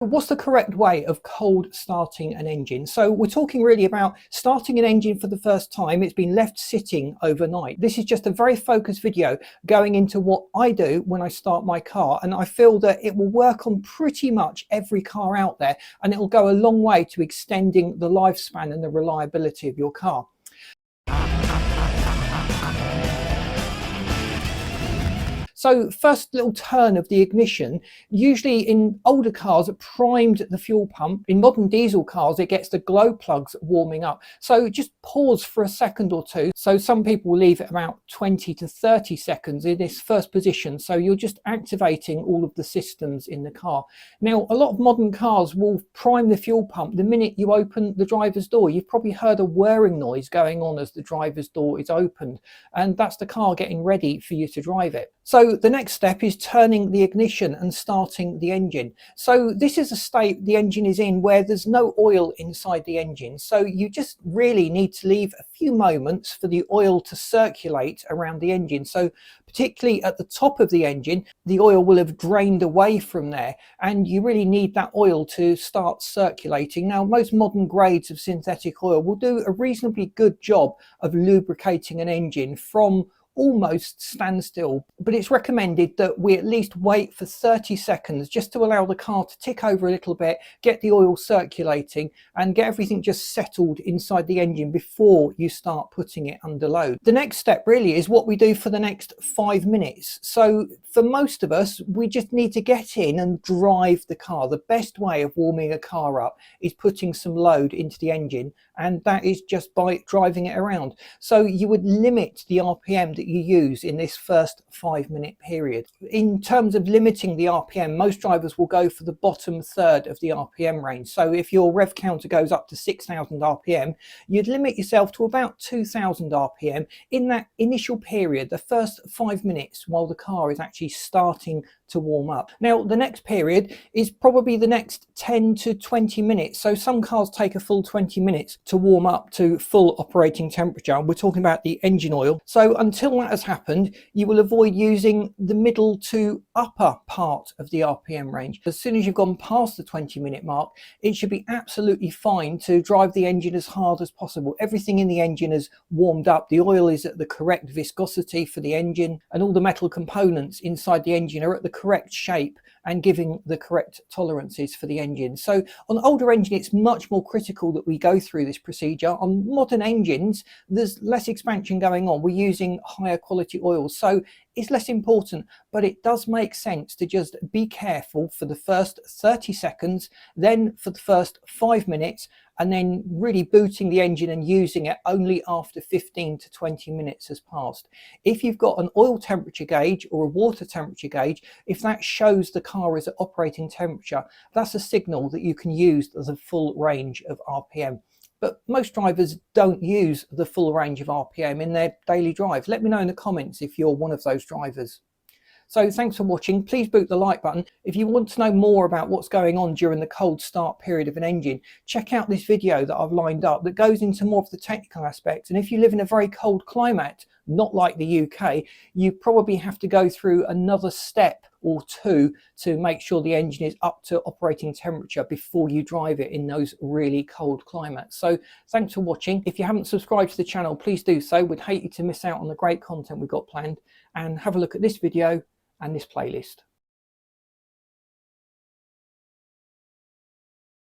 What's the correct way of cold starting an engine? So we're talking really about starting an engine for the first time. It's been left sitting overnight. This is just a very focused video going into what I do when I start my car, and I feel that it will work on pretty much every car out there, and it will go a long way to extending the lifespan and the reliability of your car. So first little turn of the ignition, usually in older cars it primed the fuel pump. In modern diesel cars it gets the glow plugs warming up. So just pause for a second or two. So some people will leave it about 20 to 30 seconds in this first position. So you're just activating all of the systems in the car. Now a lot of modern cars will prime the fuel pump the minute you open the driver's door. You've probably heard a whirring noise going on as the driver's door is opened, and that's the car getting ready for you to drive it. So the next step is turning the ignition and starting the engine. So this is a state the engine is in where there's no oil inside the engine. So you just really need to leave a few moments for the oil to circulate around the engine. So particularly at the top of the engine, the oil will have drained away from there, and you really need that oil to start circulating. Now, most modern grades of synthetic oil will do a reasonably good job of lubricating an engine from almost standstill, but it's recommended that we at least wait for 30 seconds just to allow the car to tick over a little bit, get the oil circulating and get everything just settled inside the engine before you start putting it under load. The next step really is what we do for the next 5 minutes. So for most of us, we just need to get in and drive the car. The best way of warming a car up is putting some load into the engine, and that is just by driving it around. So you would limit the RPM that you use in this first 5-minute period. In terms of limiting the RPM, most drivers will go for the bottom third of the RPM range. So if your rev counter goes up to 6,000 RPM, you'd limit yourself to about 2,000 RPM in that initial period, the first 5 minutes while the car is actually starting to warm up. Now the next period is probably the next 10 to 20 minutes. So some cars take a full 20 minutes to warm up to full operating temperature. We're talking about the engine oil. So until that has happened, you will avoid using the middle to upper part of the RPM range. As soon as you've gone past the 20-minute mark, it should be absolutely fine to drive the engine as hard as possible. Everything in the engine has warmed up. The oil is at the correct viscosity for the engine, and all the metal components inside the engine are at the correct shape and giving the correct tolerances for the engine. So on older engine, it's much more critical that we go through this procedure. On modern engines, there's less expansion going on. We're using higher quality oils, so it's less important, but it does make sense to just be careful for the first 30 seconds, then for the first 5 minutes, and then really booting the engine and using it only after 15 to 20 minutes has passed. If you've got an oil temperature gauge or a water temperature gauge, if that shows the car is at operating temperature, that's a signal that you can use the full range of RPM. But most drivers don't use the full range of RPM in their daily drive. Let me know in the comments if you're one of those drivers. So thanks for watching. Please boot the like button. If you want to know more about what's going on during the cold start period of an engine, check out this video that I've lined up that goes into more of the technical aspects. And if you live in a very cold climate, not like the UK, you probably have to go through another step or two to make sure the engine is up to operating temperature before you drive it in those really cold climates. So thanks for watching. If you haven't subscribed to the channel, please do so. We'd hate you to miss out on the great content we've got planned. And have a look at this video and this playlist.